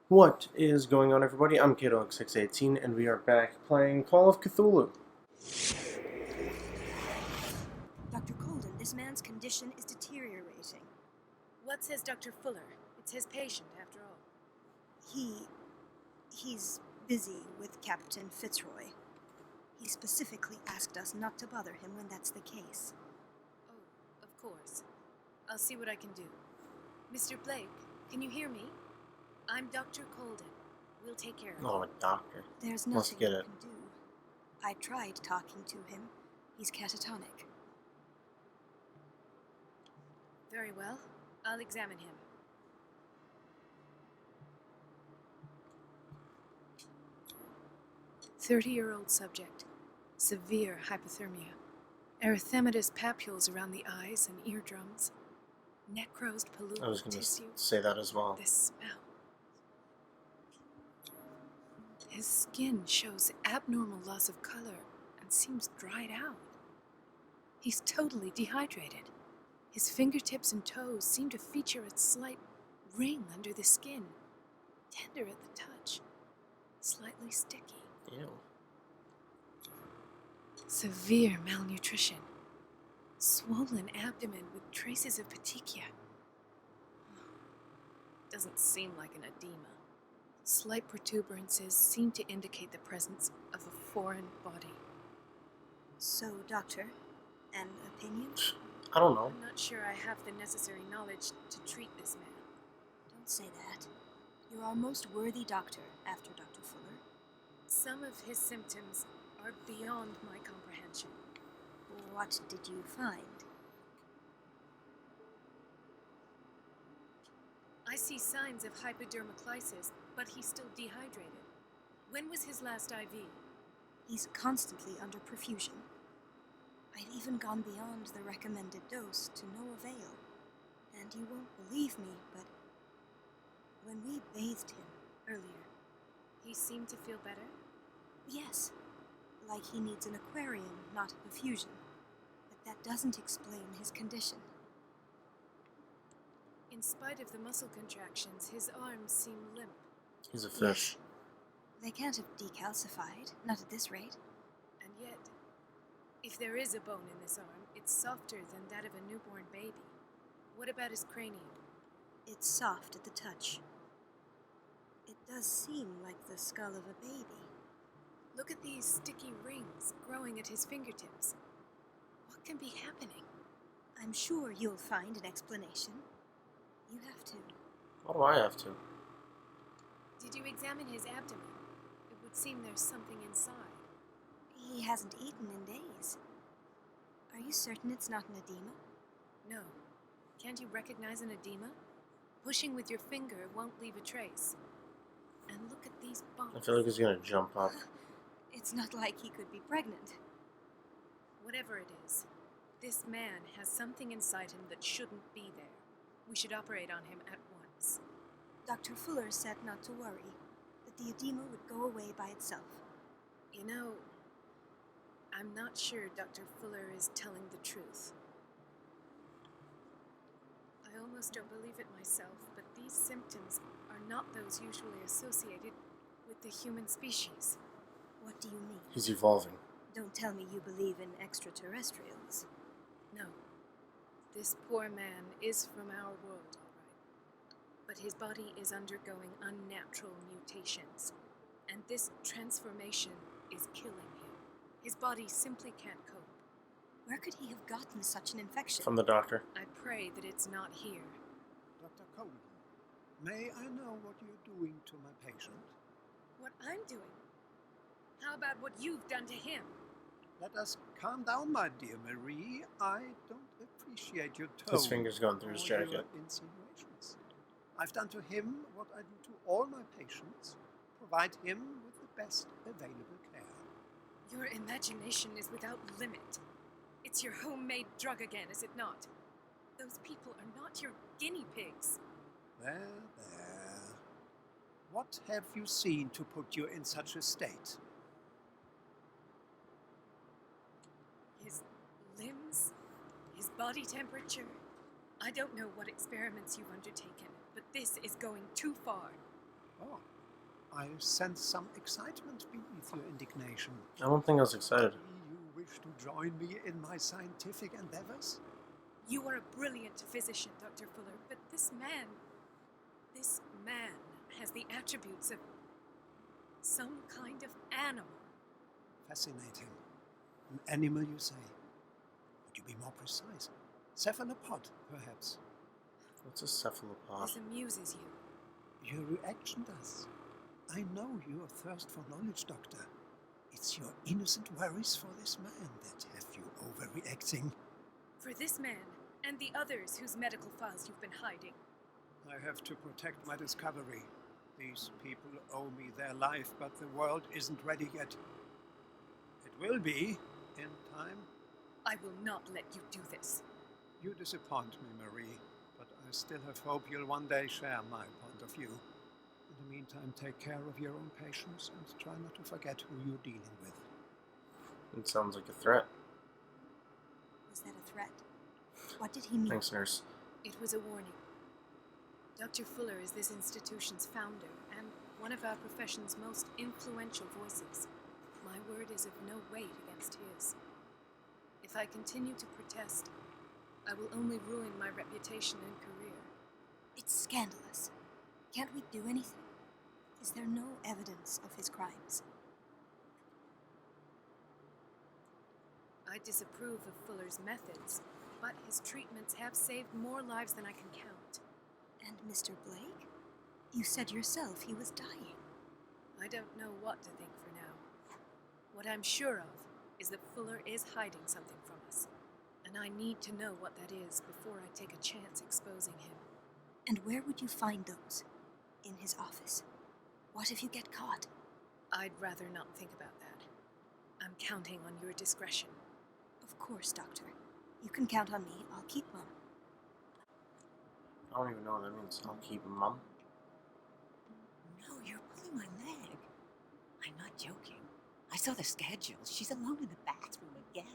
What is going on, everybody? I'm KidDog618, and we are back playing Call of Cthulhu. Dr. Colden, this man's condition is deteriorating. What says Dr. Fuller? It's his patient, after all. He's busy with Captain Fitzroy. He specifically asked us not to bother him when that's the case. Oh, of course. I'll see what I can do. Mr. Blake, can you hear me? I'm Dr. Colden. We'll take care of him. Oh, a doctor. There's Let's nothing get you it. can do. I tried talking to him. He's catatonic. Very well. I'll examine him. "30-year-old subject. Severe hypothermia. Erythematous papules around the eyes and eardrums. Necrosed I was polluted going to tissue. say that as well. This smell. His skin shows abnormal loss of color and seems dried out. He's totally dehydrated. His fingertips and toes seem to feature a slight ring under the skin, tender at the touch, slightly sticky. Ew. Severe malnutrition. Swollen abdomen with traces of petechia. Doesn't seem like an edema. Slight protuberances seem to indicate the presence of a foreign body. So, Doctor, an opinion? I don't know. I'm not sure I have the necessary knowledge to treat this man. Don't say that. You're our most worthy doctor after Dr. Fuller. Some of his symptoms are beyond my comprehension. What did you find? I see signs of hypodermoclysis, but he's still dehydrated. When was his last IV? He's constantly under perfusion. I've even gone beyond the recommended dose to no avail. And you won't believe me, but when we bathed him earlier, He seemed to feel better? yes, like he needs an aquarium, not a perfusion. But that doesn't explain his condition. In spite of the muscle contractions, his arms seem limp. He's a fish. They can't have decalcified, not at this rate. And yet, if there is a bone in this arm, it's softer than that of a newborn baby. What about his cranium? It's soft at the touch. It does seem like the skull of a baby. Look at these sticky rings growing at his fingertips. What can be happening? I'm sure you'll find an explanation. You have to. Why do I have to? Did you examine his abdomen? It would seem there's something inside. He hasn't eaten in days. Are you certain it's not an edema? No. Can't you recognize an edema? Pushing with your finger won't leave a trace. And look at these bumps. I feel like he's going to jump up. It's not like he could be pregnant. Whatever it is, this man has something inside him that shouldn't be there. We should operate on him at once. Dr. Fuller said not to worry, that the edema would go away by itself. You know, I'm not sure Dr. Fuller is telling the truth. I almost don't believe it myself, but these symptoms are not those usually associated with the human species. What do you mean? He's evolving. Don't tell me you believe in extraterrestrials. No. This poor man is from our world, all right. But his body is undergoing unnatural mutations, and this transformation is killing him. His body simply can't cope. Where could he have gotten such an infection? From the doctor. I pray that it's not here. Dr. Colden, may I know what you're doing to my patient? What I'm doing? How about what you've done to him? Let us calm down, my dear Marie. I don't appreciate your tone. His finger's going through his or your jacket. insinuations. I've done to him what I do to all my patients. Provide him with the best available care. Your imagination is without limit. It's your homemade drug again, is it not? Those people are not your guinea pigs. There. What have you seen to put you in such a state? His limbs, his body temperature. I don't know what experiments you've undertaken, but this is going too far. Oh, I sense some excitement beneath your indignation. I don't think I was excited. You wish to join me in my scientific endeavors? You are a brilliant physician, Dr. Fuller, but this man has the attributes of some kind of animal. Fascinating. An animal, you say? Would you be more precise? Cephalopod, perhaps? What's a cephalopod? This amuses you. Your reaction does. I know your thirst for knowledge, Doctor. It's your innocent worries for this man that have you overreacting. For this man and the others whose medical files you've been hiding. I have to protect my discovery. These people owe me their life, but the world isn't ready yet. It will be, in time. I will not let you do this. You disappoint me, Marie, but I still have hope you'll one day share my point of view. In the meantime, take care of your own patients and try not to forget who you're dealing with. It sounds like a threat. Was that a threat? What did he mean? Thanks, nurse. It was a warning. Dr. Fuller is this institution's founder and one of our profession's most influential voices. My word is of no weight against his. If I continue to protest, I will only ruin my reputation and career. It's scandalous. Can't we do anything? Is there no evidence of his crimes? I disapprove of Fuller's methods, but his treatments have saved more lives than I can count. And Mr. Blake? You said yourself he was dying. I don't know what to think for now. What I'm sure of is that Fuller is hiding something from us, and I need to know what that is before I take a chance exposing him. And where would you find those? In his office. What if you get caught? I'd rather not think about that. I'm counting on your discretion. Of course, Doctor. You can count on me. I'll keep Mum. I don't even know what that means. I'll keep Mum. No, you're pulling my leg. I'm not joking. I saw the schedule. She's alone in the bathroom again.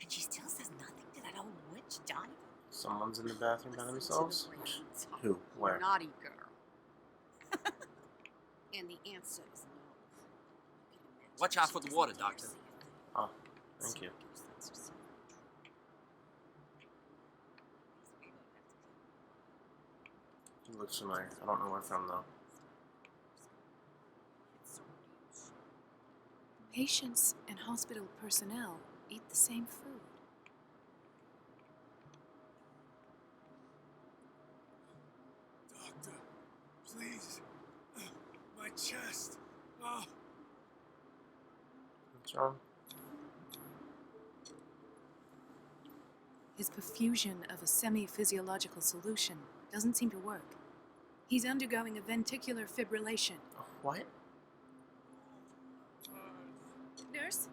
And she still says nothing to that old witch, Jonathan. Someone's in the bathroom by Listen to themselves? the brains. Who? Where? Naughty girl. And the answer is no. You can imagine Watch out she for the doesn't water, dare Doctor. see a thing. Oh, thank you. He looks familiar. I don't know where from, though. Patients and hospital personnel eat the same food. Doctor, please. My chest. Oh. What's wrong? His perfusion of a semi-physiological solution doesn't seem to work. He's undergoing a ventricular fibrillation. Oh, what? Nurse?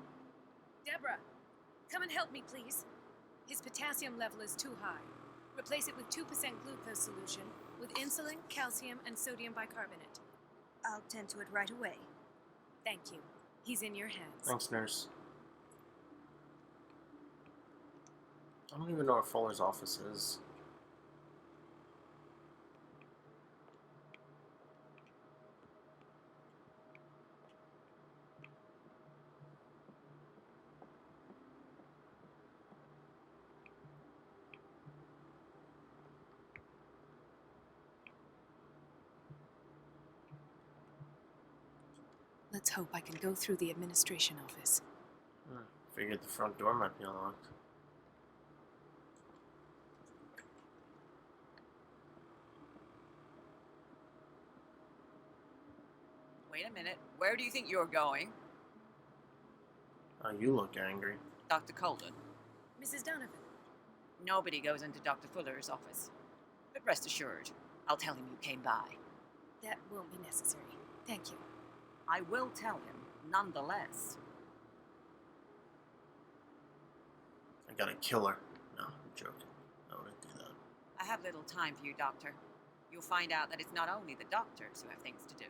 Deborah, come and help me, please. His potassium level is too high. Replace it with 2% glucose solution with insulin, calcium, and sodium bicarbonate. I'll tend to it right away. Thank you. He's in your hands. Thanks, nurse. I don't even know where Fuller's office is. Let's hope I can go through the administration office. Figured the front door might be unlocked. Wait a minute. Where do you think you're going? You look angry. Dr. Colden. Mrs. Donovan, Nobody goes into Dr. Fuller's office. But rest assured, I'll tell him you came by. that won't be necessary. Thank you. I will tell him, nonetheless. I gotta kill her. No, I'm joking. I wouldn't do that. I have little time for you, Doctor. You'll find out that it's not only the doctors who have things to do.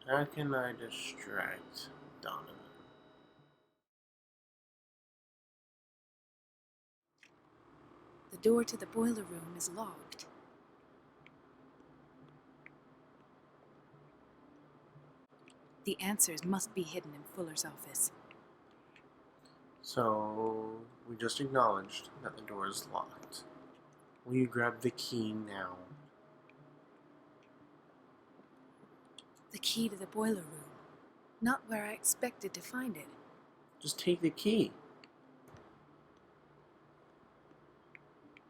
How can I distract Donovan? door to the boiler room is locked. The answers must be hidden in Fuller's office. So, we just acknowledged that the door is locked. Will you grab the key now? The key to the boiler room. Not where I expected to find it. Just take the key.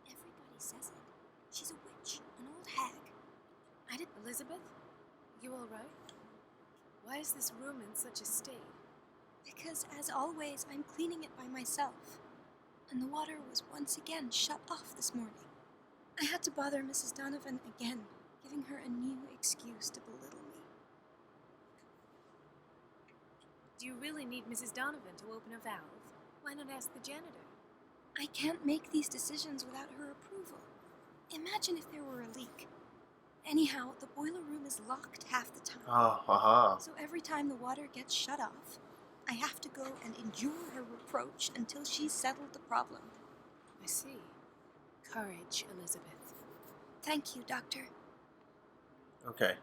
Everybody says it. She's a witch, an old hag. Elizabeth? You all right? Why is this room in such a state? Because, as always, I'm cleaning it by myself. And the water was once again shut off this morning. I had to bother Mrs. Donovan again, giving her a new excuse to belittle me. Do you really need Mrs. Donovan to open a valve? Why not ask the janitor? I can't make these decisions without her approval. Imagine if there were a leak. Anyhow, the boiler room is locked half the time. Ah, haha. So every time the water gets shut off, I have to go and endure her reproach until she's settled the problem. I see. Courage, Elizabeth. Thank you, Doctor. Okay.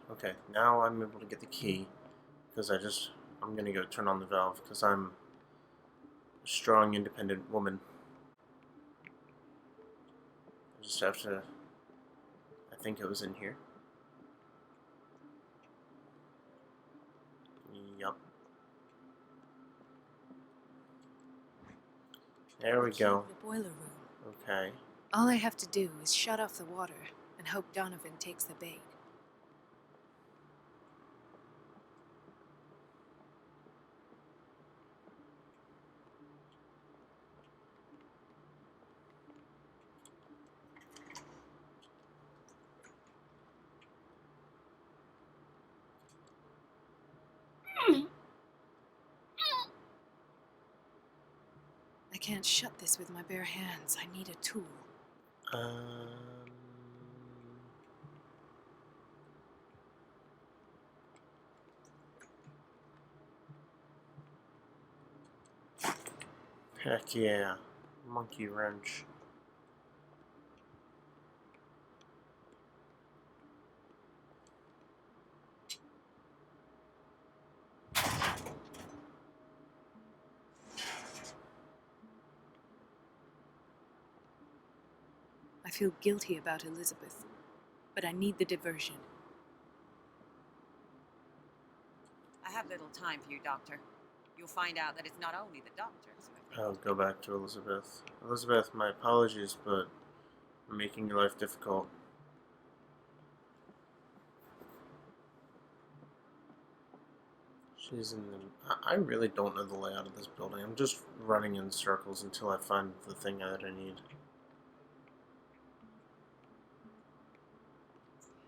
Now I'm able to get the key. Because I'm gonna go turn on the valve. Because I'm a strong, independent woman. I just have to... I think it was in here. Yup. There we go. The boiler room. Okay. All I have to do is shut off the water and hope Donovan takes the bait. I can't shut this with my bare hands. I need a tool. Heck yeah. Monkey wrench. I feel guilty about Elizabeth, but I need the diversion. I have little time for you, Doctor. You'll find out that it's not only the doctors. I'll go back to Elizabeth. Elizabeth, my apologies, but I'm making your life difficult. She's in the... I really don't know the layout of this building. I'm just running in circles until I find the thing that I need.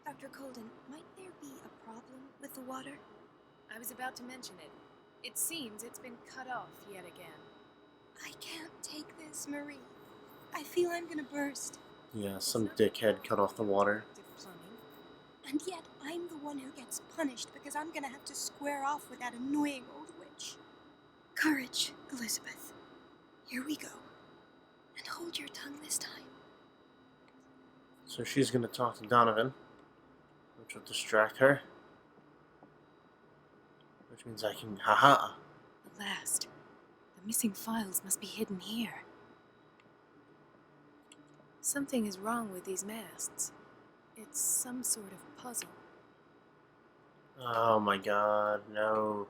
Dr. Colden, might there be a problem with the water? I was about to mention it. It seems it's been cut off yet again. I can't take this, Marie. I feel I'm gonna burst. Yeah, some dickhead cut off the water. And yet, I'm the one who gets punished because I'm gonna have to square off with that annoying old witch. Courage, Elizabeth. Here we go. And hold your tongue this time. So she's gonna talk to Donovan, which will distract her. Which means I can... Haha! At last. The missing files must be hidden here. Something is wrong with these masts. It's some sort of puzzle. Oh my god, no.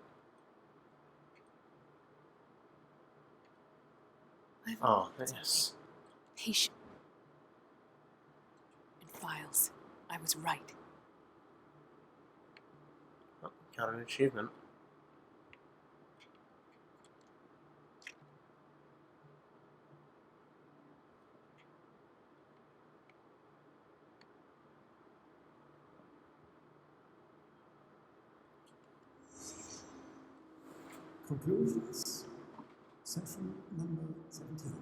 Oh, yes. Patient. And files. I was right. Oh, got an achievement. Conclusions. Session number 17.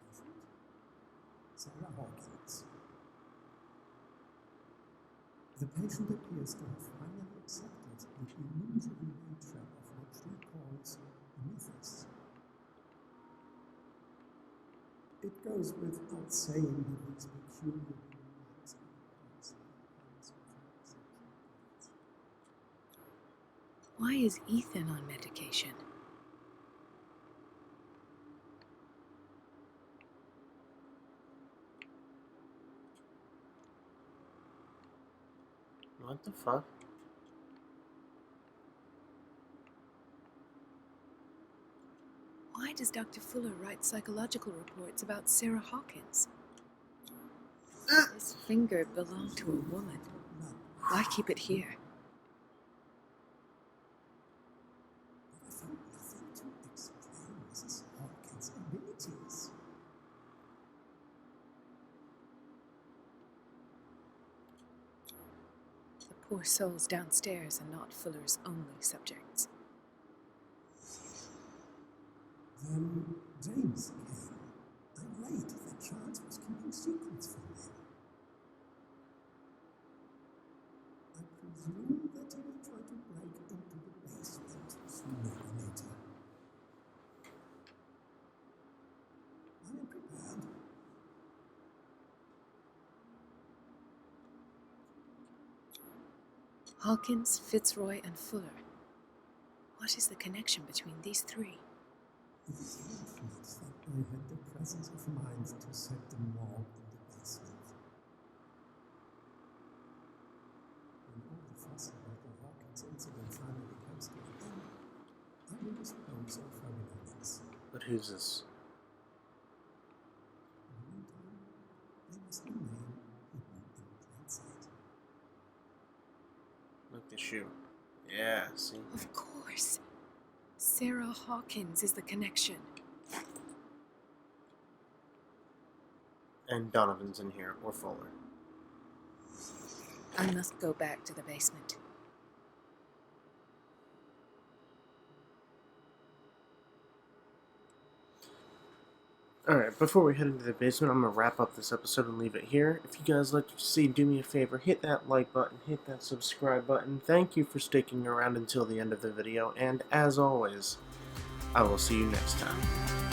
Patient, Sarah Hawkins. The patient appears to have finally accepted the illusory nature of what she calls a mythos. It goes without saying that these peculiar remarks Why is Ethan on medication? What the fuck? Why does Dr. Fuller write psychological reports about Sarah Hawkins? This finger belonged to a woman. Why keep it here? I found nothing to explain Mrs. Hawkins' abilities. The poor souls downstairs are not Fuller's only subjects. Then James came. Irate that Charles was keeping secrets from him. I presume that he will try to break into the basement sooner or later. I am prepared. Hawkins, Fitzroy, and Fuller. What is the connection between these three? It is fortunate that I had the presence of mind to set them all in the basement. When all the fuss about the Hawkins incident finally comes to an end, I will dispose of her belongings. But who's this? In the meantime, they must remain hidden in plain sight. Look, the shoe. Yeah, see? Of course. Sarah Hawkins is the connection. And Donovan's in here, or Fuller. I must go back to the basement. Alright, before we head into the basement, I'm going to wrap up this episode and leave it here. If you guys like what you see, do me a favor, hit that like button, hit that subscribe button. Thank you for sticking around until the end of the video, and as always, I will see you next time.